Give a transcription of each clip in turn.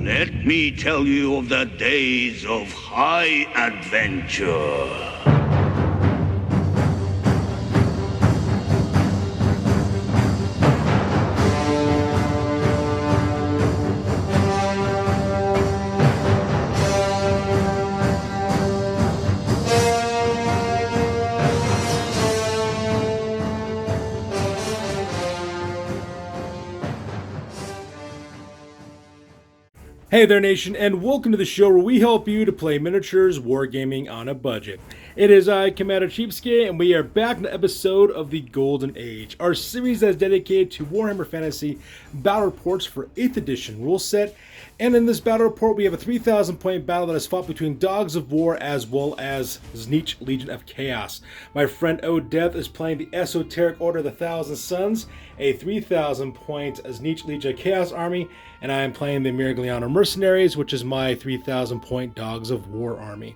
Let me tell you of the days of high adventure. Hey there, nation, and welcome to the show where we help you to play miniatures wargaming on a budget. It is I, Commander Cheapskate, and we are back in an episode of the Golden Age, our series that is dedicated to Warhammer Fantasy Battle Reports for 8th edition rule set. And in this battle report, we have a 3,000 point battle that is fought between Dogs of War as well as Tzeentch Legion of Chaos. My friend O'Death is playing the Esoteric Order of the Thousand Suns, a 3,000 point Tzeentch Legion of Chaos army, and I am playing the Miragliano Mercenaries, which is my 3,000 point Dogs of War army.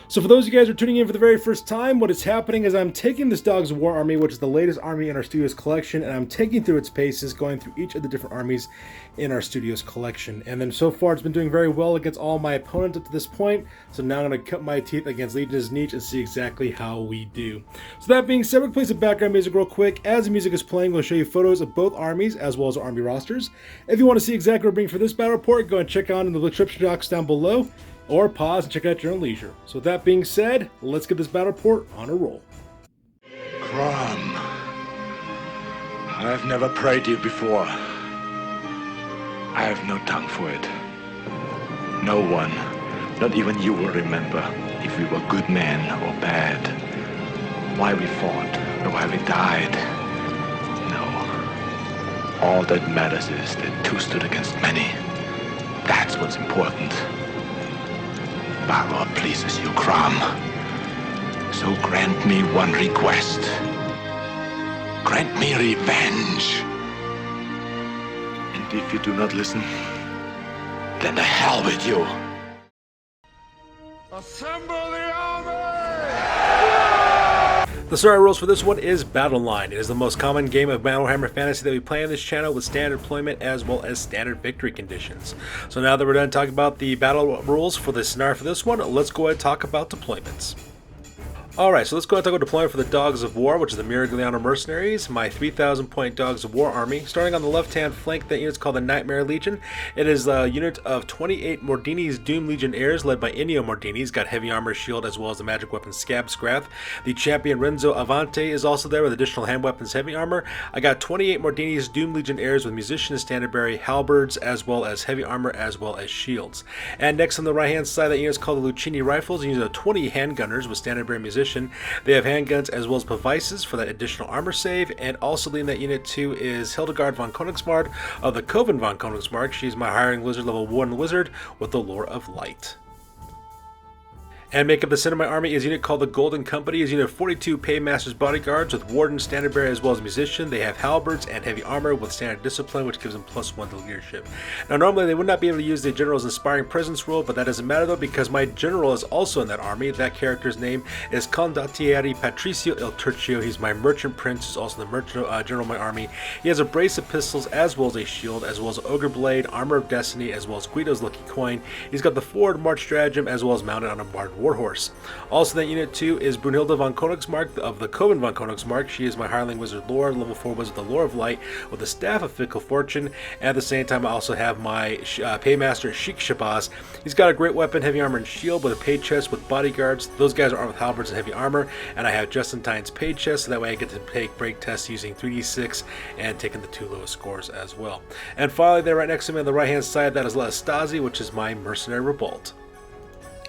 So for those of you guys who are tuning in for the very first time, what is happening is I'm taking this Dogs of War army, which is the latest army in our studio's collection, and I'm taking through its paces, going through each of the different armies in our studio's collection. And then so far it's been doing very well against all my opponents up to this point, so now I'm going to cut my teeth against Legion of Tzeentch and see exactly how we do. So that being said, we're going to play some background music real quick. As the music is playing, we'll show you photos of both armies as well as army rosters. If you want to see exactly what we're bringing for this battle report, go and check out in the description box down below, or pause and check out your own leisure. So with that being said, let's get this battle report on a roll. Crom, I've never prayed you before. I have no tongue for it. No one, not even you, will remember if we were good men or bad, why we fought or why we died. No. All that matters is that two stood against many. That's what's important. Balor pleases you, Crom. So grant me one request. Grant me revenge. And if you do not listen, then the hell with you. Assemble the army! The story rules for this one is Battle Line. It is the most common game of Warhammer Fantasy that we play on this channel with standard deployment as well as standard victory conditions. So now that we're done talking about the battle rules for the scenario for this one, let's go ahead and talk about deployments. Alright, so let's go ahead and talk about deployment for the Dogs of War, which is the Miragliano Mercenaries, my 3,000 point Dogs of War army. Starting on the left-hand flank, that unit's called the Nightmare Legion. It is a unit of 28 Mordini's Doom Legionnaires, led by Ennio Mordini. He's got heavy armor, shield, as well as the magic weapon Scab Scrath. The champion Renzo Avante is also there with additional hand weapons, heavy armor. I got 28 Mordini's Doom Legionnaires with musicians, standard-bearer halberds, as well as heavy armor, as well as shields. And next on the right-hand side, that unit is called the Lucchini Rifles. A unit of 20 handgunners with standard-bearer musician. They have handguns as well as devices for that additional armor save, and also leading that unit too is Hildegard von Königsmark of the Coven von Königsmark. She's my hiring wizard, level 1 wizard with the Lore of Light. And make up the center of my army is a unit called the Golden Company. Is a unit of 42 Paymasters bodyguards with Warden, standard bearer, as well as musician. They have halberds and heavy armor with standard discipline, which gives them +1 to leadership. Now normally they would not be able to use the general's inspiring presence rule, but that doesn't matter though, because my general is also in that army. That character's name is Condottieri Patricio Il Turcio. He's my merchant prince, who's also the merchant general of my army. He has a brace of pistols as well as a shield, as well as Ogre Blade, Armor of Destiny, as well as Guido's Lucky Coin. He's got the forward march stratagem as well as mounted on a Bard Warhorse. Also that unit too is Brunhilde von Königsmark of the Coven von Königsmark. She is my hireling wizard lore, level 4 wizard the Lore of Light with the Staff of Fickle Fortune. And at the same time I also have my Paymaster Sheik Shabazz. He's got a great weapon, heavy armor and shield with a pay chest with bodyguards. Those guys are armed with halberds and heavy armor. And I have Justine's pay chest, so that way I get to take break tests using 3d6 and taking the 2 lowest scores as well. And finally there right next to me on the right hand side, that is Stasi, which is my mercenary revolt.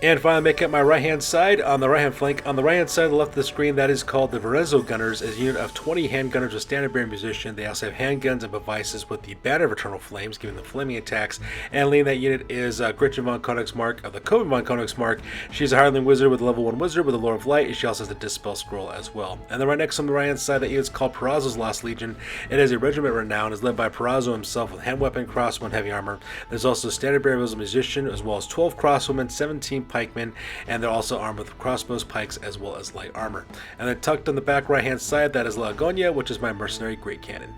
And finally, make up my right-hand side, on the right-hand flank, on the right-hand side of the left of the screen, that is called the Verezzo Gunners, is a unit of 20 handgunners with standard-bearer musician. They also have handguns and devices with the Banner of Eternal Flames, giving them flaming attacks. And leading that unit is Gretchen von Königsmark of the Coven von Königsmark. She's a hireling wizard with a level 1 wizard with the Lore of Light, and she also has the Dispel Scroll as well. And then right next on the right-hand side, that unit is called Perazzo's Lost Legion. It is a regiment renowned, is led by Perazzo himself with hand weapon, crossbow, and heavy armor. There's also standard-bearer as a musician, as well as 12 crossbowmen, 17 pikemen, and they're also armed with crossbows, pikes, as well as light armor. And then tucked on the back right hand side, that is Lagonia, which is my mercenary great cannon.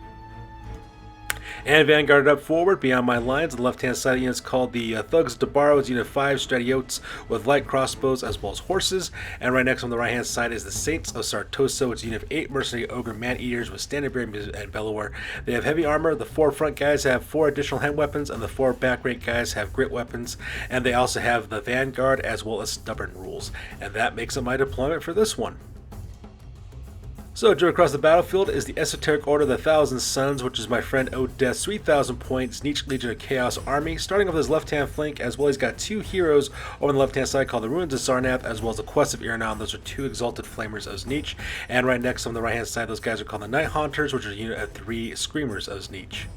And Vanguard up forward beyond my lines. On the left-hand side of the unit is called the Thugs de Barrow. It's Unit 5 Stratiotes with light crossbows as well as horses. And right next on the right-hand side is the Saints of Sartosa, which is Unit 8 Mercenary Ogre Man-Eaters with Standard Bearer and Bellower. They have heavy armor. The 4 front guys have 4 additional hand weapons, and the 4 back rank guys have grit weapons. And they also have the Vanguard as well as Stubborn rules. And that makes up my deployment for this one. So, driven across the battlefield is the Esoteric Order of the Thousand Suns, which is my friend Odeth's 3,000 point Tzeentch Legion of Chaos army. Starting off his left-hand flank, as well, he's got 2 heroes over on the left-hand side called the Ruins of Sarnath, as well as the Quest of Iranon. Those are 2 Exalted Flamers of Tzeentch. And right next on the right-hand side, those guys are called the Night Haunters, which is a unit of 3 Screamers of Tzeentch.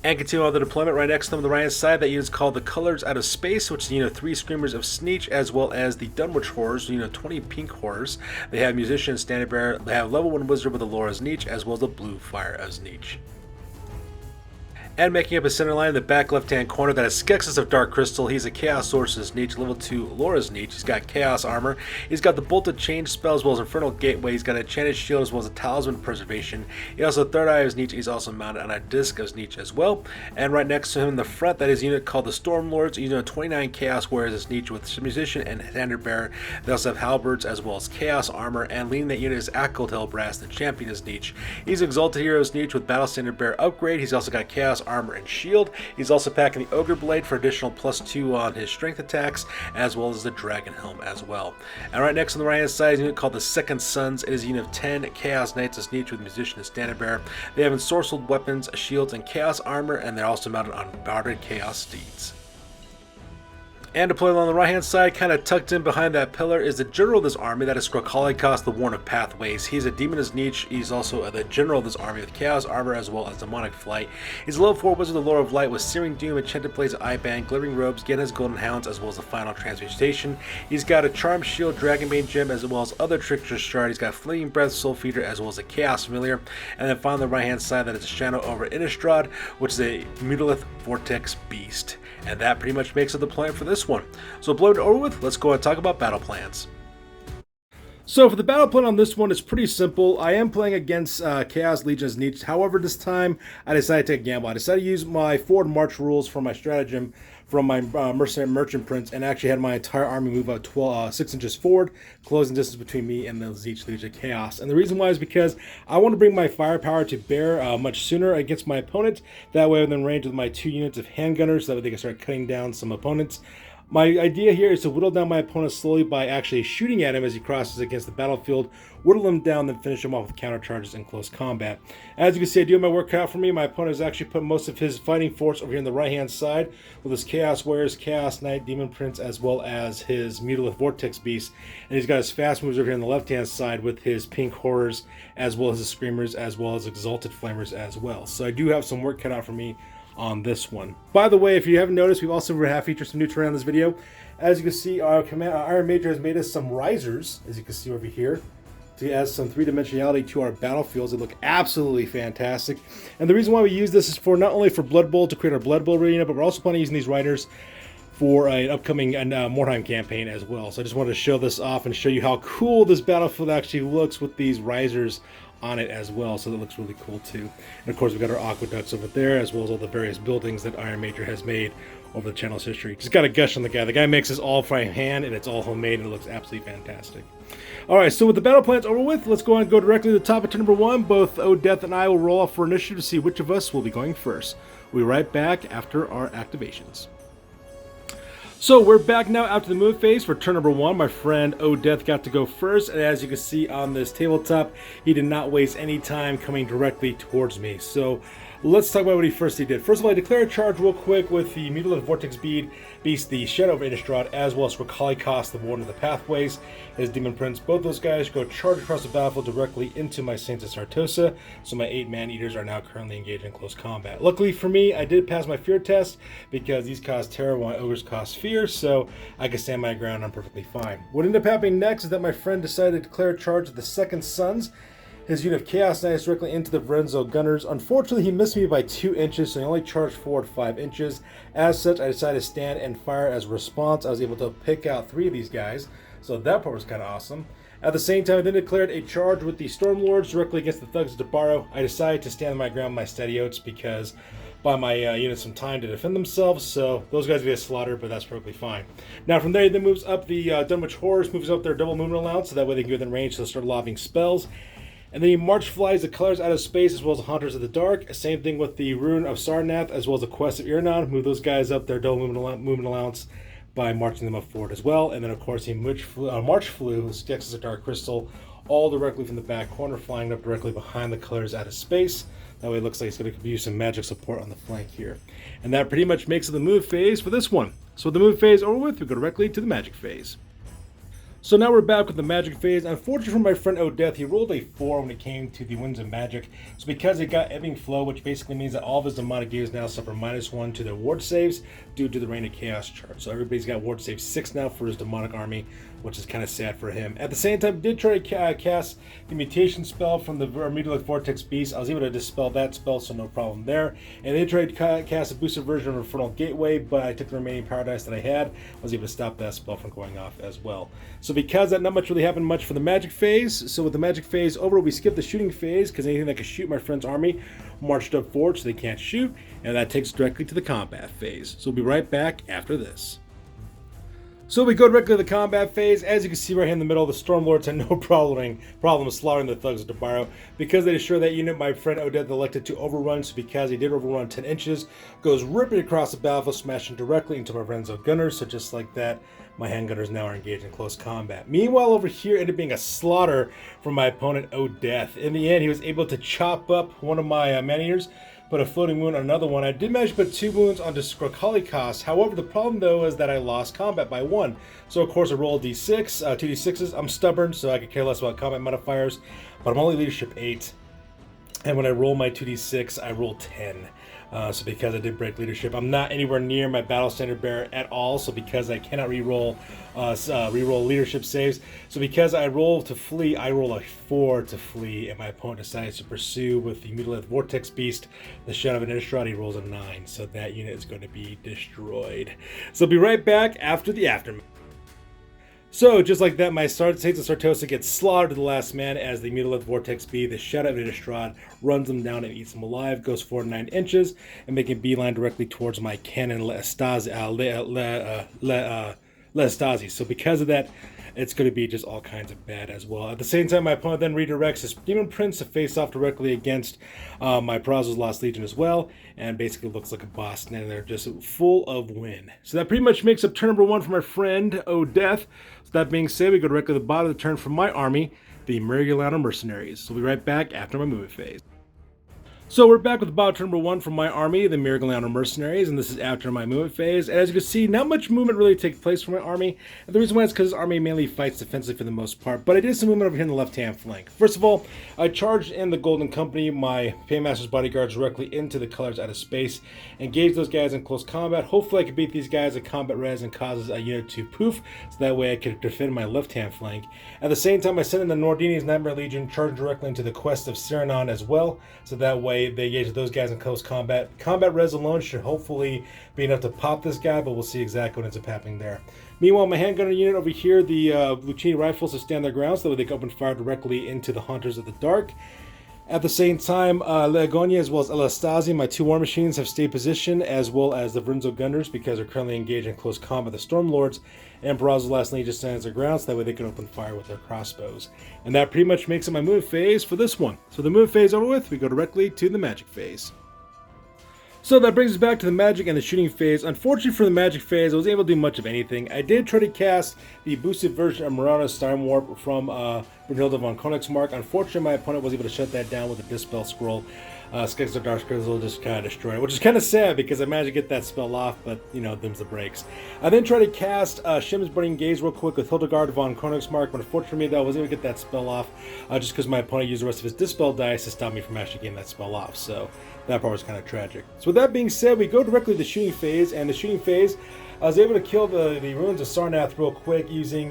And continuing on the deployment, right next to them on the right hand side, that unit is called the Colors Out of Space, which is the unit of 3 Screamers of Tzeentch, as well as the Dunwich Horrors, unit of 20 Pink Horrors. They have Musician, Standard Bearer, they have level 1 Wizard with the Lore of Tzeentch, as well as the Blue Fire of Tzeentch. And making up his center line in the back left-hand corner, that is Skeksis of Dark Crystal. He's a Chaos Source of Tzeentch, level 2 Lore of Tzeentch. He's got Chaos Armor. He's got the Bolted Change spell as well as Infernal Gateway. He's got a Enchanted Shield as well as a Talisman of Preservation. He also has Third Eye of Tzeentch. He's also mounted on a Disc of Tzeentch as well. And right next to him in the front, that is a unit called the Storm Lords. He's unit 29 Chaos Warriors of Tzeentch with Musician and Standard Bearer. They also have Halberds as well as Chaos Armor. And leading that unit is Akko Telbrass, the Champion of Tzeentch. He's Exalted Hero of Tzeentch with Battle Standard Bearer upgrade. He's also got Chaos Armor and Shield. He's also packing the Ogre Blade for additional +2 on his strength attacks, as well as the Dragon Helm as well. And right next on the right hand side is a unit called the Second Sons. It is a unit of 10 Chaos Knights of Tzeentch with Musician and Standard Bearer. They have ensorcelled weapons, shields, and Chaos Armor, and they're also mounted on Barded Chaos Steeds. And deployed on the right hand side, kind of tucked in behind that pillar, is the general of this army, that is Skrakalichaust, the Warden of Pathways. He's a Demon of Tzeentch. He's also the general of this army with Chaos Armor as well as Demonic Flight. He's a level 4 Wizard of the Lore of Light with Searing Doom, Enchanted Blades of Aiban, Glittering Robes, Gehenna's Golden Hounds, as well as the final Transmutation. He's got a Charm Shield, Dragonbane Gem, as well as other Trickster's Shard. He's got Flaming Breath, Soul Feeder, as well as a Chaos Familiar. And then finally on the right hand side, that is a Shadow over Innistrad, which is a Mutilith Vortex Beast. And that pretty much makes up the plan for this one. So blown over with, let's go and talk about battle plans. So for the battle plan on this one, it's pretty simple. I am playing against Chaos Legion of Tzeentch. However, this time I decided to take a gamble. I decided to use my forward march rules for my stratagem from my Mercenary Merchant Prince, and actually had my entire army move out 6 inches forward, closing distance between me and the Tzeentch Legion of Chaos. And the reason why is because I want to bring my firepower to bear much sooner against my opponent. That way I'm in range with my 2 units of handgunners, so that way they can start cutting down some opponents. My idea here is to whittle down my opponent slowly by actually shooting at him as he crosses against the battlefield, whittle him down, then finish him off with counter charges in close combat. As you can see, I do have my work cut out for me. My opponent has actually put most of his fighting force over here on the right-hand side with his Chaos Warriors, Chaos Knight, Demon Prince, as well as his Mutilith Vortex Beast. And he's got his fast moves over here on the left-hand side with his Pink Horrors, as well as his Screamers, as well as Exalted Flamers as well. So I do have some work cut out for me on this one. By the way, if you haven't noticed, we've also featured some new terrain on this video. As you can see, our Iron Major has made us some risers, as you can see over here, to add some 3-dimensionality to our battlefields. They look absolutely fantastic. And the reason why we use this is for not only for Blood Bowl, to create our Blood Bowl arena, but we're also planning on using these riders for an upcoming Mordheim campaign as well. So I just wanted to show this off and show you how cool this battlefield actually looks with these risers on it as well. So that looks really cool too. And of course we've got our aqueducts over there, as well as all the various buildings that Iron Major has made over the channel's history. Just got a gush on the guy. The guy makes this all by hand, and it's all homemade, and it looks absolutely fantastic. Alright, so with the battle plans over with, let's go directly to the top of turn number 1. Both Odeth and I will roll off for initiative to see which of us will be going first. We'll be right back after our activations. So we're back now after the move phase for turn number 1. My friend Odeth got to go first, and as you can see on this tabletop, he did not waste any time coming directly towards me. So let's talk about what he did. First of all, I declare a charge real quick with the Mutilith Vortex Beast, the Shadow of Innistrad, as well as Skrakalichaust, the Warden of the Pathways, his Demon Prince. Both those guys go charge across the battlefield directly into my Saints of Sartosa, so my 8 Man-Eaters are now currently engaged in close combat. Luckily for me, I did pass my fear test, because these cause terror while my ogres cause fear, so I can stand my ground. I'm perfectly fine. What ended up happening next is that my friend decided to declare a charge of the Second Sons, his unit of Chaos Knights, directly into the Vrenzo Gunners. Unfortunately, he missed me by 2 inches, so he only charged forward 5 inches. As such, I decided to stand and fire as a response. I was able to pick out 3 of these guys, so that part was kind of awesome. At the same time, I then declared a charge with the Stormlords directly against the Thugs of Debaro. I decided to stand my ground with my steady oats because buy my units some time to defend themselves, so those guys get slaughtered, but that's perfectly fine. Now from there, he then moves up the Dunwich Horrors, moves up their double movement allowance, so that way they can get within range, so they'll start lobbing spells. And then he march flies the colors out of space, as well as the Hunters of the Dark. Same thing with the Rune of Sarnath, as well as the Quest of Iranon. Move those guys up their double movement allowance by marching them up forward as well. And then, of course, he march flew Skex's of Dark Crystal all directly from the back corner, flying up directly behind the colors out of space. That way it looks like it's going to use some magic support on the flank here. And that pretty much makes it the move phase for this one. So with the move phase over with, we go directly to the magic phase. So now we're back with the magic phase. Unfortunately for my friend Odeth, he rolled a 4 when it came to the Winds of Magic. So because it got Ebbing Flow, which basically means that all of his demonic gears now suffer -1 to their ward saves due to the Reign of Chaos chart. So everybody's got ward save 6 now for his demonic army, which is kind of sad for him. At the same time, did try to cast the mutation spell from the Immutable Vortex Beast. I was able to dispel that spell, so no problem there. And they tried to cast a boosted version of Infernal Gateway, but I took the remaining Paradise that I had. I was able to stop that spell from going off as well. So because that not much really happened much for the magic phase, so with the magic phase over, we skip the shooting phase, because anything that can shoot my friend's army marched up forward so they can't shoot, and that takes us directly to the combat phase. So we'll be right back after this. So we go directly to the combat phase. As you can see right here in the middle, the Stormlords had no problem slaughtering the Thugs of Debaro. Because they destroyed that unit, my friend Odeth elected to overrun, so because he did overrun 10 inches, goes ripping across the battlefield, smashing directly into my friend's gunners. So just like that, my handgunners now are engaged in close combat. Meanwhile, over here ended up being a slaughter from my opponent Odeth. In the end, he was able to chop up one of my man-eaters, put a floating wound on another one. I did manage to put 2 wounds onto Skrakalichaust. However, the problem though is that I lost combat by 1. So of course I rolled d6, 2 d6s. I'm stubborn, so I could care less about combat modifiers, but I'm only leadership 8. And when I roll my 2d6, I roll 10. So because I did break leadership, I'm not anywhere near my battle standard bearer at all. So because I cannot reroll leadership saves, so because I roll to flee, I roll a 4 to flee, and my opponent decides to pursue with the Mutilated Vortex Beast, the Shadow of Innistrad. He rolls a 9, so that unit is going to be destroyed. So I'll be right back after the aftermath. So, just like that, my Saints of Sartosa gets slaughtered to the last man as the Mutilated Vortex B, the Shadow of Innistrad, runs them down and eats them alive, goes forward 9 inches, and making beeline directly towards my cannon Leestasi. So because of that, it's going to be just all kinds of bad as well. At the same time, my opponent then redirects his Demon Prince to face off directly against my Perazzo's Lost Legion as well, and basically looks like a boss standing there just full of win. So that pretty much makes up turn number 1 for my friend Odeth. So that being said, we go directly to the bottom of the turn for my army, the Murgulano Mercenaries. So we'll be right back after my movement phase. So we're back with battle turn number 1 from my army, the Murgulano Mercenaries, and this is after my movement phase. And as you can see, not much movement really takes place for my army. And the reason why is because this army mainly fights defensively for the most part, but I did some movement over here in the left-hand flank. First of all, I charged in the Golden Company, my Paymaster's bodyguards, directly into the colors out of space, engaged those guys in close combat. Hopefully I could beat these guys at combat res and causes a unit to poof, so that way I could defend my left-hand flank. At the same time, I sent in the Nordini's Nightmare Legion, charging directly into the Quest of Searing as well, so that way they engage those guys in close combat. Combat res alone should hopefully be enough to pop this guy, but we'll see exactly what ends up happening there. Meanwhile, my handgunner unit over here, the Lucchini rifles, will stand their ground so that they can open fire directly into the Hunters of the Dark. At the same time, Legonia as well as Elastasi, my 2 war machines, have stayed positioned, as well as the Vrinzo Gunners, because they're currently engaged in close combat with the Stormlords, and Perazzo's Last Legion stands their ground, so that way they can open fire with their crossbows. And that pretty much makes it my movement phase for this one. So the movement phase over with, we go directly to the magic phase. So that brings us back to the magic and the shooting phase. Unfortunately for the magic phase, I wasn't able to do much of anything. I did try to cast the boosted version of Murana's Time Warp from Brunhilde von Königsmark. Unfortunately, my opponent was able to shut that down with a Dispel Scroll. Skek's of Dark Crystal just kind of destroyed it, which is kind of sad because I managed to get that spell off, but, you know, them's the breaks. I then tried to cast Shim's Burning Gaze real quick with Hildegard von Königsmark, but unfortunately, though, I was able to get that spell off just because my opponent used the rest of his Dispel dice to stop me from actually getting that spell off, so that part was kind of tragic. So with that being said, we go directly to the shooting phase, and the shooting phase, I was able to kill the Ruins of Sarnath real quick using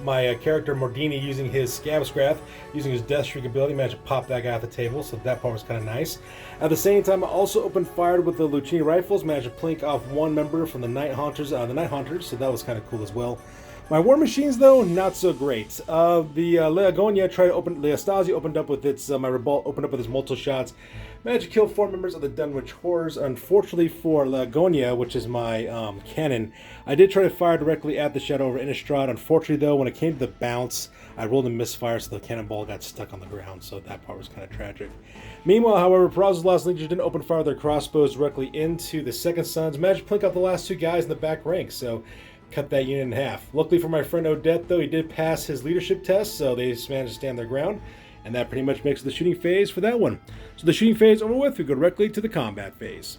my character Mordini using his Scab Scrath, using his Death Shriek ability. Managed to pop that guy off the table, so that part was kind of nice. At the same time, I also opened fire with the Lucchini rifles, managed to plink off one member from the Night Hunters, so that was kind of cool as well. My war machines, though, not so great. The Leogonia tried to open. Leostasi opened up with its. My Revolt opened up with its multiple shots. Managed to kill 4 members of the Dunwich Horrors. Unfortunately for Leogonia, which is my cannon, I did try to fire directly at the Shadow over Innistrad. Unfortunately, though, when it came to the bounce, I rolled a misfire, so the cannonball got stuck on the ground. So that part was kind of tragic. Meanwhile, however, Perazzo's Lost Legion didn't open fire with their crossbows directly into the Second Sons. Managed to plink out the last 2 guys in the back rank. So cut that unit in half. Luckily for my friend Odette, though, he did pass his leadership test, so they just managed to stand their ground. And that pretty much makes the shooting phase for that one. So the shooting phase over with, we go directly to the combat phase.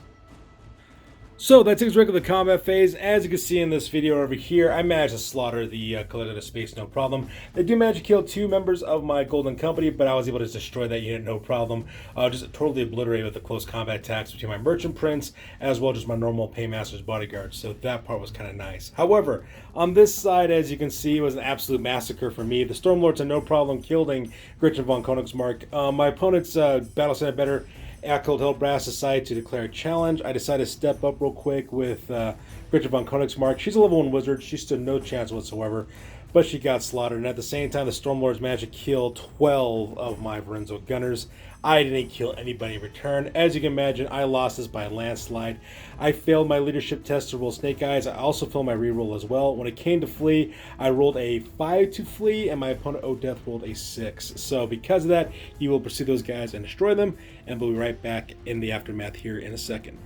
So that takes us directly to the combat phase. As you can see in this video over here, I managed to slaughter the Collective of Space, no problem. They do manage to kill 2 members of my Golden Company, but I was able to destroy that unit, no problem. Just totally obliterated with the close combat attacks between my Merchant Prince, as well as my normal Paymaster's Bodyguard. So that part was kind of nice. However, on this side, as you can see, it was an absolute massacre for me. The Stormlords had no problem killing Gretchen von Königsmark. My opponent's Battle Center better Echoed Hildbrass decided to declare a challenge. I decided to step up real quick with Gretchen von Königsmark. She's a level 1 wizard. She stood no chance whatsoever, but she got slaughtered. And at the same time, the Stormlords managed to kill 12 of my Varenzo gunners. I didn't kill anybody in return. As you can imagine, I lost this by a landslide. I failed my leadership test to roll Snake Eyes. I also failed my reroll as well. When it came to flee, I rolled a 5 to flee, and my opponent Odette rolled a 6. So because of that, he will pursue those guys and destroy them, and we'll be right back in the aftermath here in a second.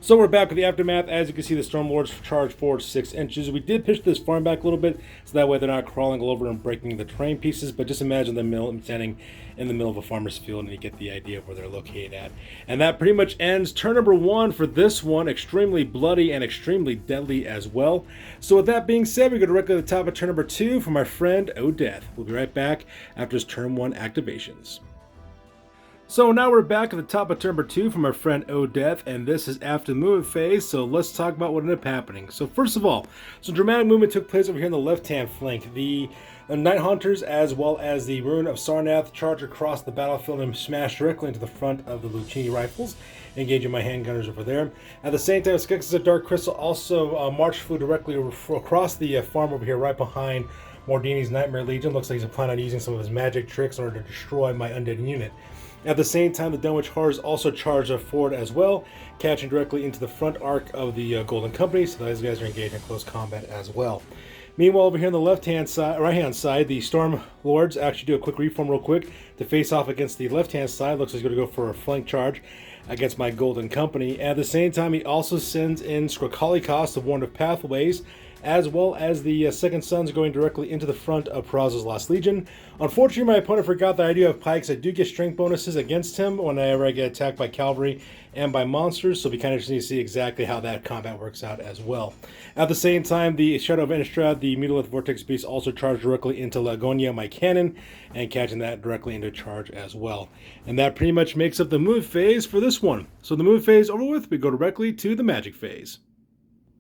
So we're back with the aftermath. As you can see, the Stormlords charge forward 6 inches. We did push this farm back a little bit, so that way they're not crawling all over and breaking the terrain pieces, but just imagine them standing in the middle of a farmer's field, and you get the idea of where they're located at. And that pretty much ends turn number 1 for this one. Extremely bloody and extremely deadly as well. So with that being said, we go directly to the top of turn number 2 for my friend Odette. We'll be right back after his turn 1 activations. So now we're back at the top of turn number 2 from our friend Odette, and this is after the movement phase, so let's talk about what ended up happening. So first of all, some dramatic movement took place over here in the left-hand flank. The Night Hunters, as well as the Rune of Sarnath, charged across the battlefield and smashed directly into the front of the Lucchini rifles, engaging my handgunners over there. At the same time, Skeksis of Dark Crystal also flew directly across the farm over here, right behind Mordini's Nightmare Legion. Looks like he's planning on using some of his magic tricks in order to destroy my undead unit. At the same time, the Dunwich Horrors also charged forward as well, catching directly into the front arc of the Golden Company, so those guys are engaged in close combat as well. Meanwhile, over here on the right-hand side, the Storm Lords actually do a quick reform real quick to face off against the left-hand side. Looks like he's going to go for a flank charge against my Golden Company. At the same time, he also sends in Skrakalichaust, the Warden of Pathways, as well as the Second Sons going directly into the front of Perazzo's Lost Legion. Unfortunately, my opponent forgot that I do have pikes. I do get strength bonuses against him whenever I get attacked by cavalry and by monsters, so it'll be kind of interesting to see exactly how that combat works out as well. At the same time, the Shadow of Innistrad, the Mutolith Vortex Beast, also charged directly into Lagonia, my cannon, and catching that directly into charge as well. And that pretty much makes up the move phase for this one. So the move phase over with, we go directly to the magic phase.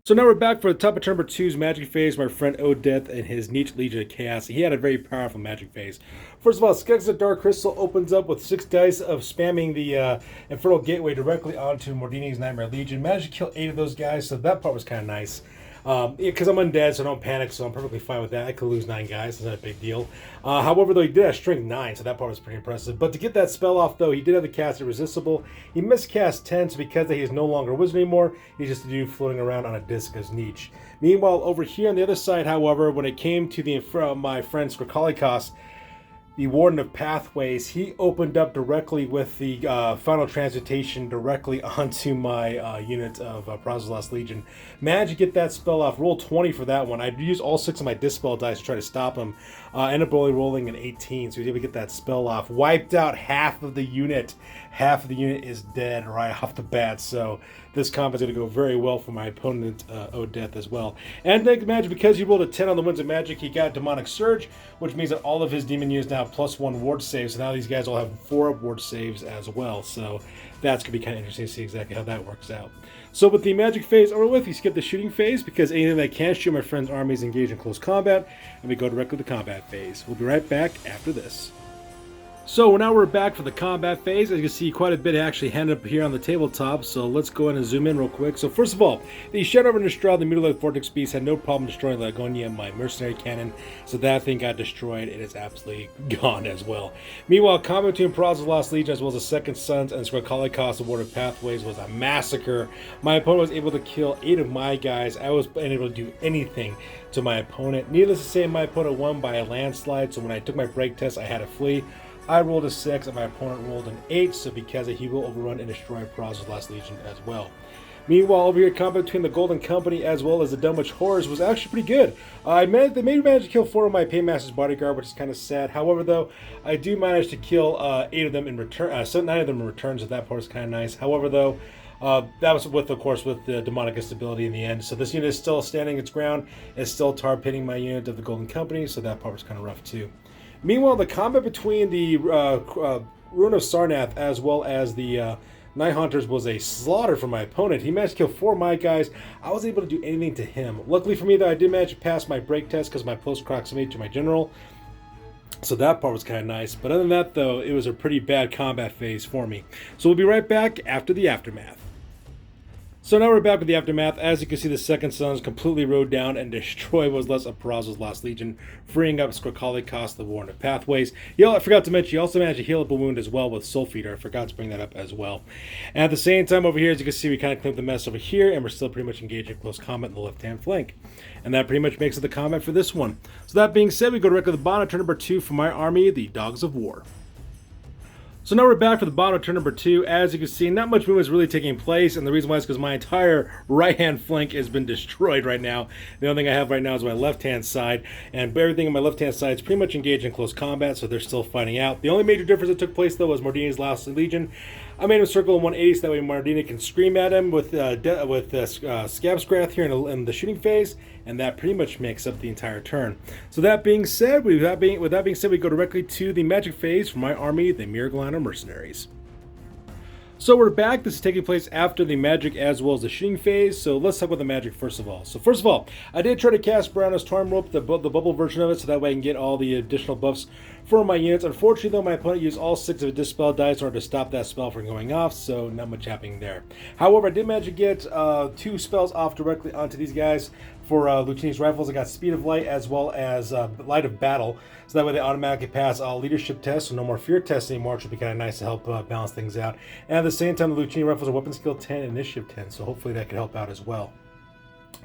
So now we're back for the top of turn number 2's magic phase. My friend Odette and his Tzeentch Legion of Chaos. He had a very powerful magic phase. First of all, Skeksis of Dark Crystal opens up with 6 dice of spamming the Infernal Gateway directly onto Mordini's Nightmare Legion. Managed to kill 8 of those guys, so that part was kind of nice. Because I'm undead, so I don't panic, so I'm perfectly fine with that. I could lose 9 guys, it's not a big deal. However, though, he did have strength 9, so that part was pretty impressive. But to get that spell off, though, he did have the cast Irresistible. He miscast 10, so because he is no longer a wizard anymore, he's just a dude floating around on a disc as Tzeentch. Meanwhile, over here on the other side, however, when it came to my friend Skrakalichaust, the Warden of Pathways, he opened up directly with the final transmutation directly onto my unit of Perazzo's Lost Legion. Managed to get that spell off. Roll 20 for that one. I used all 6 of my Dispel dice to try to stop him. Ended up only rolling an 18, so he was able to get that spell off. Wiped out half of the unit. Half of the unit is dead right off the bat, so this combat is going to go very well for my opponent, Odette, as well. And Naked Magic, because he rolled a 10 on the Winds of Magic, he got Demonic Surge, which means that all of his demon units now have +1 ward saves, so now these guys all have 4 ward saves as well, so that's going to be kind of interesting to see exactly how that works out. So with the magic phase over with, you skip the shooting phase, because anything that can shoot my friend's army is engaged in close combat, and we go directly to the combat phase. We'll be right back after this. So now we're back for the combat phase. As you can see, quite a bit actually ended up here on the tabletop, so let's go ahead and zoom in real quick. So first of all, the Shadow of Innistrad, the Mutilated Vortex Beast, had no problem destroying Lagonia, my mercenary cannon, so that thing got destroyed. It is absolutely gone as well. Meanwhile, combat between Praz's Lost Legion as well as the Second Sons and Skrakalichaust, the Warden Pathways, was a massacre. My opponent was able to kill 8 of my guys. I was unable to do anything to my opponent. Needless to say, my opponent won by a landslide, so when I took my break test, I had to flee. I rolled a 6 and my opponent rolled an 8, so because he will overrun and destroy Praz's Lost Legion as well. Meanwhile, over here, combat between the Golden Company as well as the Dunwich Horrors was actually pretty good. They maybe managed to kill 4 of my Paymaster's bodyguard, which is kind of sad. However, though, I do manage to kill 8 of them in return, so 9 of them in return, so that part is kind of nice. However, though, that was with, of course, with the demonic instability in the end. So this unit is still standing its ground. It's still tar-pitting my unit of the Golden Company, so that part was kind of rough too. Meanwhile, the combat between the Ruin of Sarnath as well as the Night Hunters was a slaughter for my opponent. He managed to kill 4 of my guys. I wasn't able to do anything to him. Luckily for me, though, I did manage to pass my break test because of my close proximity to my general. So that part was kind of nice. But other than that, though, it was a pretty bad combat phase for me. So we'll be right back after the aftermath. So now we're back with the aftermath. As you can see, the Second Sons completely rode down and destroyed what was left of Praz's Lost Legion, freeing up Skrakalichaust, the Warden of Pathways. I forgot to mention, he also managed to heal up a wound as well with Soul Feeder. I forgot to bring that up as well. And at the same time over here, as you can see, we kind of cleaned up the mess over here, and we're still pretty much engaged in close combat in the left-hand flank. And that pretty much makes it the combat for this one. So that being said, we go directly to the bottom, turn number 2 for my army, the Dogs of War. So now we're back for the bottom of turn number 2. As you can see, not much movement is really taking place, and the reason why is because my entire right-hand flank has been destroyed right now. The only thing I have right now is my left-hand side, and everything on my left-hand side is pretty much engaged in close combat, so they're still fighting out. The only major difference that took place, though, was Mordini's Lost Legion. I made him circle in 180 so that way Mordini can scream at him with Scabscrath here in the shooting phase, and that pretty much makes up the entire turn. So that being said, we go directly to the magic phase for my army, the Mirglana Mercenaries. So we're back. This is taking place after the magic as well as the shooting phase. So let's talk about the magic first of all. So first of all, I did try to cast Browner's Torn Rope, the bubble version of it, so that way I can get all the additional buffs for my units. Unfortunately, though, my opponent used all 6 of his Dispel dice in order to stop that spell from going off, so not much happening there. However, I did manage to get 2 spells off directly onto these guys. For Lucini's Rifles, I got Speed of Light as well as Light of Battle, so that way they automatically pass all leadership tests, so no more fear tests anymore, which would be kind of nice to help balance things out. And at the same time, the Lucini Rifles are Weapon Skill 10 and Initiative 10, so hopefully that could help out as well.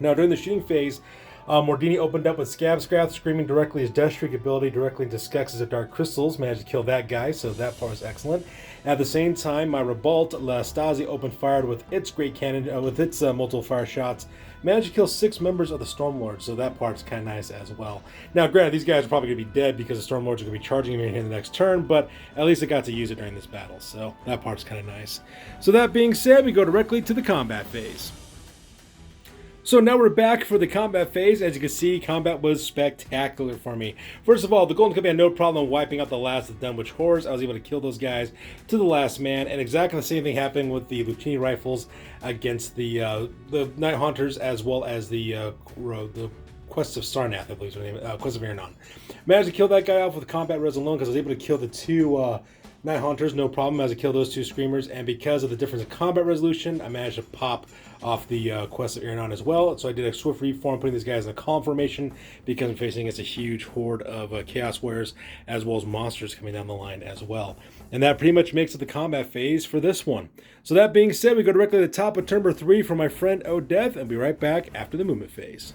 Now, during the shooting phase, Mordini opened up with Scabscrath, screaming directly his Death Streak ability directly into Skexes of Dark Crystals, managed to kill that guy, so that part was excellent. At the same time, my Revolt, La Stasi, opened fire with its great cannon, with its multiple fire shots, managed to kill 6 members of the Stormlords, so that part's kind of nice as well. Now, granted, these guys are probably going to be dead because the Stormlords are going to be charging him here in the next turn, but at least I got to use it during this battle, so that part's kind of nice. So that being said, we go directly to the combat phase. So now we're back for the combat phase. As you can see, combat was spectacular for me. First of all, the Golden Company had no problem wiping out the last of the Dunwich Horrors. I was able to kill those guys to the last man, and exactly the same thing happened with the Lucini Rifles against the Night Hunters as well as the Quest of Sarnath, I believe is the name, Quest of Aranon. Managed to kill that guy off with Combat Res alone because I was able to kill the 2 Night Hunters, no problem, as I killed those 2 Screamers, and because of the difference in combat resolution, I managed to pop off the Quest of Aranon as well. So I did a swift reform, putting these guys in a column formation because I'm facing against a huge horde of Chaos Warriors as well as monsters coming down the line as well. And that pretty much makes it the combat phase for this one. So that being said, we go directly to the top of turn number 3 for my friend Odeth, and be right back after the movement phase.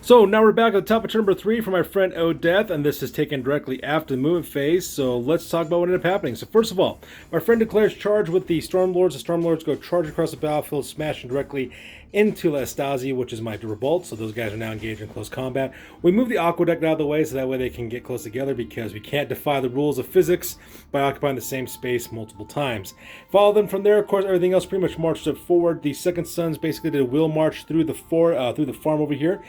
So now we're back at the top of turn number 3 for my friend Odeth, and this is taken directly after the movement phase, so let's talk about what ended up happening. So first of all, my friend declares charge with the Stormlords. The Stormlords go charge across the battlefield, smashing directly into La Stasi, which is my Revolt, so those guys are now engaged in close combat. We move the Aqueduct out of the way so that way they can get close together because we can't defy the rules of physics by occupying the same space multiple times. Follow them from there, of course, everything else pretty much marched up forward. The Second Sons basically did a wheel march through the farm over here,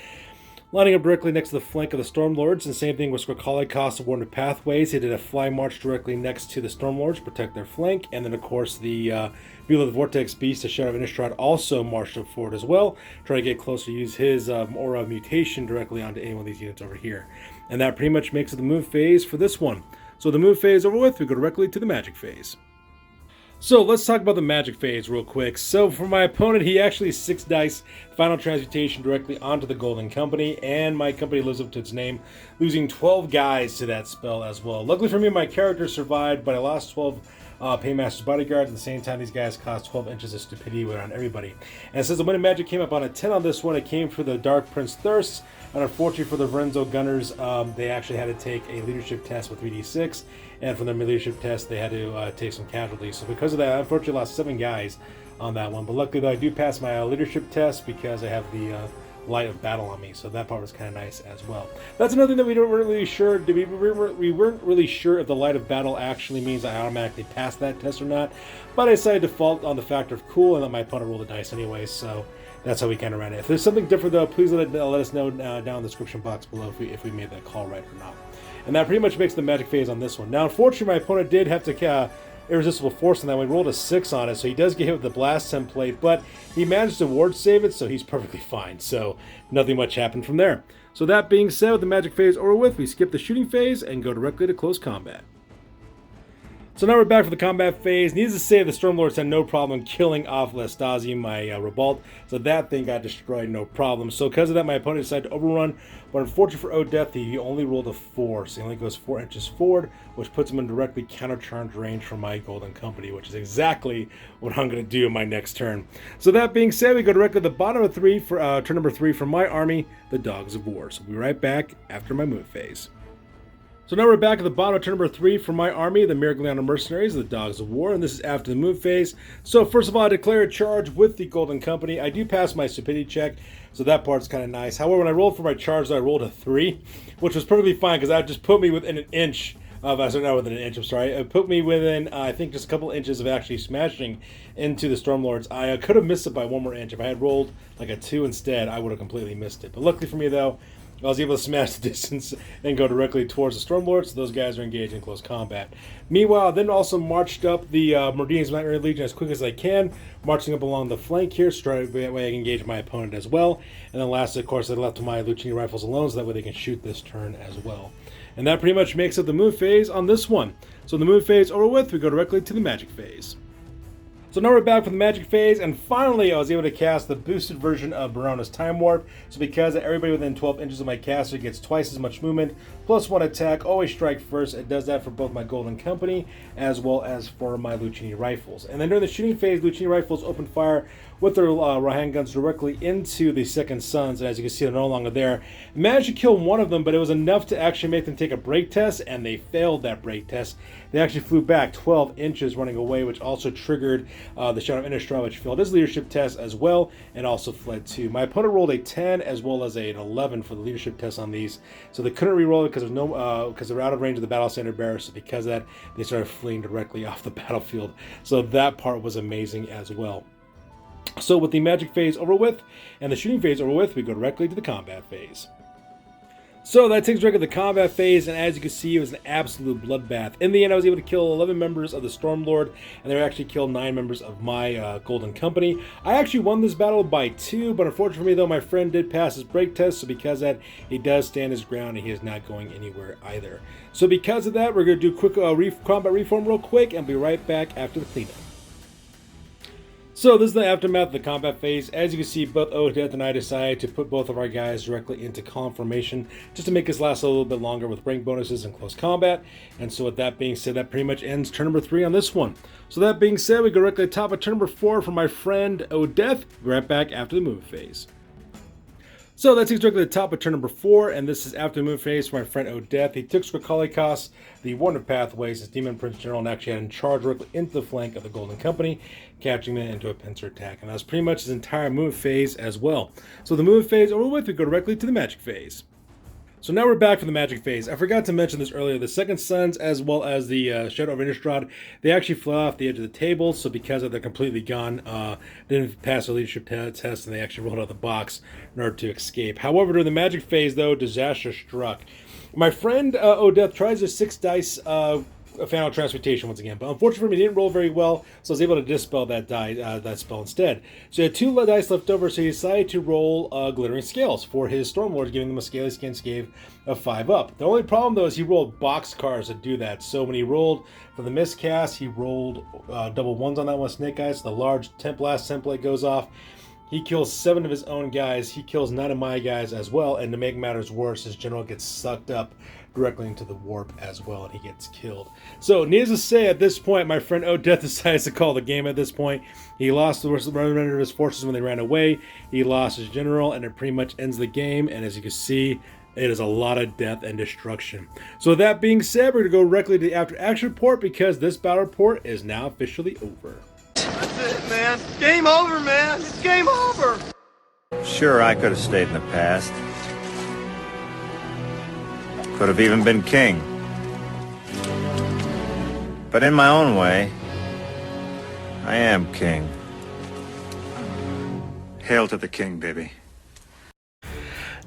lining up directly next to the flank of the Stormlords, and same thing with Skrakalichaust, the Warden of Pathways. He did a fly march directly next to the Stormlords to protect their flank, and then of course the Mutilated Vortex Beast, the Shadow of Innistrad, also marched up forward as well, trying to get closer to use his Aura of Mutation directly onto any one of these units over here. And that pretty much makes it the move phase for this one. So the move phase over with, we go directly to the magic phase. So let's talk about the magic phase real quick. So for my opponent, he actually 6 dice final transmutation directly onto the Golden Company, and my company lives up to its name, losing 12 guys to that spell as well. Luckily for me, my character survived, but I lost 12 Paymaster's Bodyguards. At the same time, these guys cost 12 inches of stupidity on everybody. And since the winning magic came up on a 10 on this one, it came for the Dark Prince Thirst. And unfortunately for the Vrenzo Gunners, they actually had to take a leadership test with 3d6. And from their leadership test, they had to take some casualties. So because of that, I unfortunately lost 7 guys on that one. But luckily, though, I do pass my leadership test because I have the Light of Battle on me. So that part was kind of nice as well. That's another thing that we weren't really sure. We weren't really sure if the Light of Battle actually means I automatically pass that test or not. But I decided to default on the factor of cool and let my opponent roll the dice anyway. So that's how we kind of ran it. If there's something different, though, please let us know down in the description box below if we made that call right or not. And that pretty much makes the magic phase on this one. Now, unfortunately, my opponent did have to irresistible force on that one. He rolled a 6 on it, so he does get hit with the blast template, but he managed to ward save it, so he's perfectly fine. So nothing much happened from there. So that being said, with the magic phase over with, we skip the shooting phase and go directly to close combat. So now we're back for the combat phase. Needless to say, the Stormlords had no problem killing off Lestasi, my Revolt, so that thing got destroyed, no problem. So because of that, my opponent decided to overrun, but unfortunately for Odeth, he only rolled a 4, so he only goes 4 inches forward, which puts him in directly counter-charge range from my Golden Company, which is exactly what I'm going to do in my next turn. So that being said, we go directly to the bottom of 3 for turn number 3 for my army, the Dogs of War. So we'll be right back after my move phase. So now we're back at the bottom of turn number 3 for my army, the Miragliano Mercenaries, the Dogs of War, and this is after the move phase. So first of all, I declare a charge with the Golden Company. I do pass my stupidity check, so that part's kind of nice. However, when I rolled for my charge, I rolled a 3, which was perfectly fine because that just put me within an inch of, not within an inch, I'm sorry. It put me within, I think, just a couple inches of actually smashing into the Stormlords. I could have missed it by 1 more inch. If I had rolled like a 2 instead, I would have completely missed it. But luckily for me, though, I was able to smash the distance and go directly towards the Stormlords, so those guys are engaged in close combat. Meanwhile, I then also marched up the Meridian's Nightmare Legion as quick as I can, marching up along the flank here, so that way I can engage my opponent as well. And then lastly, of course, I left my Lucchini rifles alone, so that way they can shoot this turn as well. And that pretty much makes up the move phase on this one. So the move phase over with, we go directly to the magic phase. So now we're back for the magic phase, and finally I was able to cast the boosted version of Barona's Time Warp. So because everybody within 12 inches of my caster gets twice as much movement, plus 1 attack, always strike first. It does that for both my Golden Company as well as for my Lucchini rifles. And then during the shooting phase, Lucchini rifles open fire with their handguns directly into the Second Sons, and as you can see, they're no longer there. I managed to kill one of them, but it was enough to actually make them take a break test, and they failed that break test. They actually flew back 12 inches running away, which also triggered the Shadow of Innistrad, which failed his leadership test as well, and also fled too. My opponent rolled a 10 as well as an 11 for the leadership test on these, so they couldn't re-roll it because there's no because they're out of range of the battle standard bearer. So because of that, they started fleeing directly off the battlefield. So that part was amazing as well. So with the magic phase over with and the shooting phase over with, we go directly to the combat phase. So that takes us directly to the combat phase, and as you can see, it was an absolute bloodbath. In the end, I was able to kill 11 members of the Stormlord, and they actually killed 9 members of my Golden Company. I actually won this battle by 2, but unfortunately for me, though, my friend did pass his break test, so because of that, he does stand his ground, and he is not going anywhere either. So because of that, we're going to do quick combat reform real quick, and be right back after the cleanup. So this is the aftermath of the combat phase. As you can see, both Odeth and I decided to put both of our guys directly into column formation just to make this last a little bit longer with rank bonuses and close combat. And so with that being said, that pretty much ends turn number 3 on this one. So that being said, we go directly to the top of turn number 4 for my friend Odeth. Be right back after the move phase. So that takes directly to the top of turn number 4, and this is after the move phase for my friend Odeth. He took Skrakalichaust, the Warden of Pathways, his Demon Prince General, and actually had him charge directly into the flank of the Golden Company, catching it into a pincer attack. And that's pretty much his entire move phase as well. So the move phase over with, we go directly to the magic phase. So now we're back for the magic phase. I forgot to mention this earlier. The Second Sons, as well as the Shadow of Innistrad, they actually flew off the edge of the table. So because of they're completely gone, didn't pass the leadership test, and they actually rolled out of the box in order to escape. However, during the magic phase, though, disaster struck. My friend Odeth tries a 6 dice a final transmutation once again. But unfortunately for me, he didn't roll very well, so I was able to dispel that spell instead. So he had 2 dice left over, so he decided to roll Glittering Scales for his Stormlord, giving them a Scaly Skin Scave of 5 up. The only problem, though, is he rolled box cards to do that. So when he rolled for the miscast, he rolled double 1s on that one, Snake Eyes. The large blast template goes off. He kills 7 of his own guys. He kills 9 of my guys as well. And to make matters worse, his general gets sucked up directly into the warp as well, and he gets killed. So, needless to say, at this point, my friend Odeth decides to call the game at this point. He lost the remainder of his forces when they ran away. He lost his general, and it pretty much ends the game. And as you can see, it is a lot of death and destruction. So, that being said, we're going to go directly to the after action report because this battle report is now officially over. That's it, man. Game over, man. It's game over. Sure, I could have stayed in the past. Could have even been king. But in my own way, I am king. Hail to the king, baby.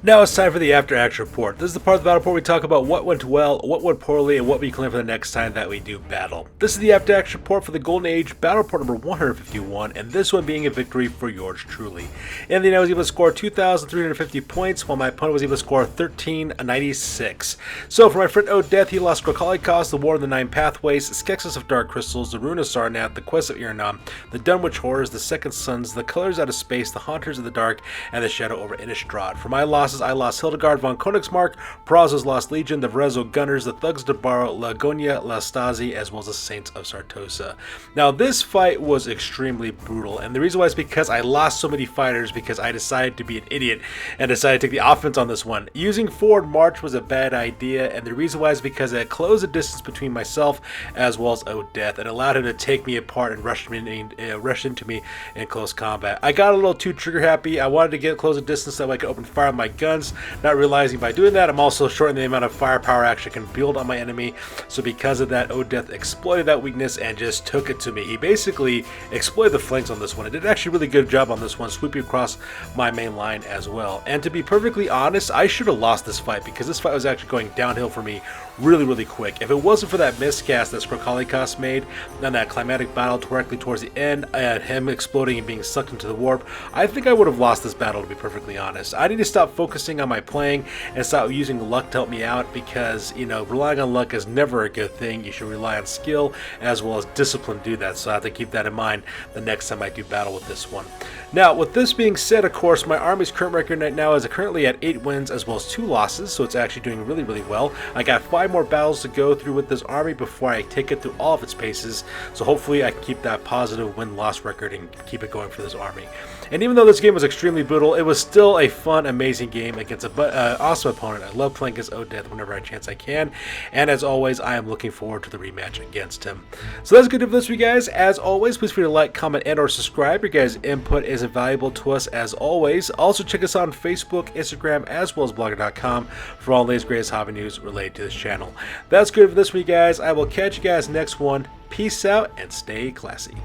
Now it's time for the After Action Report. This is the part of the battle report we talk about what went well, what went poorly, and what we claim for the next time that we do battle. This is the After Action Report for the Golden Age Battle Report number 151, and this one being a victory for yours truly. In the end, I was able to score 2,350 points, while my opponent was able to score 1,396. So for my friend Odeth, he lost Skrakalichaust, the Warden of the Nine Pathways, Skeksis of Dark Crystals, the Rune of Sarnath, the Quest of Iranon, the Dunwich Horrors, the Second Sons, the Colors Out of Space, the Haunters of the Dark, and the Shadow over Innistrad. For my losses, I lost Hildegard von Königsmark, Brazos lost Legion, the Vrezzo Gunners, the Thugs de Baro, Lagonia, La Stasi, as well as the Saints of Sartosa. Now this fight was extremely brutal, and the reason why is because I lost so many fighters because I decided to be an idiot and decided to take the offense on this one. Using forward march was a bad idea, and the reason why is because it closed the distance between myself as well as Odeth and allowed him to take me apart and rush into me in close combat. I got a little too trigger happy. I wanted to get close the distance so I could open fire on my guns, not realizing by doing that I'm also shortening the amount of firepower I actually can build on my enemy. So because of that, Odeth exploited that weakness and just took it to me. He basically exploited the flanks on this one. It did actually a really good job on this one, sweeping across my main line as well. And to be perfectly honest, I should have lost this fight because this fight was actually going downhill for me really quick. If it wasn't for that miscast that Skrakalichaust made and that climatic battle directly towards the end and him exploding and being sucked into the warp, I think I would have lost this battle, to be perfectly honest. I need to stop focusing on my playing and stop using luck to help me out because, you know, relying on luck is never a good thing. You should rely on skill as well as discipline to do that, so I have to keep that in mind the next time I do battle with this one. Now, with this being said, of course, my army's current record right now is currently at 8 wins as well as 2 losses, so it's actually doing really well. I got 5 more battles to go through with this army before I take it through all of its paces, so hopefully I can keep that positive win-loss record and keep it going for this army. And even though this game was extremely brutal, it was still a fun, amazing game against an awesome opponent. I love playing against Odeth whenever I chance I can, and as always, I am looking forward to the rematch against him. So that's good for this week, guys. As always, please feel free to like, comment, and or subscribe. Your guys' input is invaluable to us as always. Also, check us out on Facebook, Instagram, as well as blogger.com for all these greatest hobby news related to this channel. That's good for this week, guys. I will catch you guys next one. Peace out and stay classy.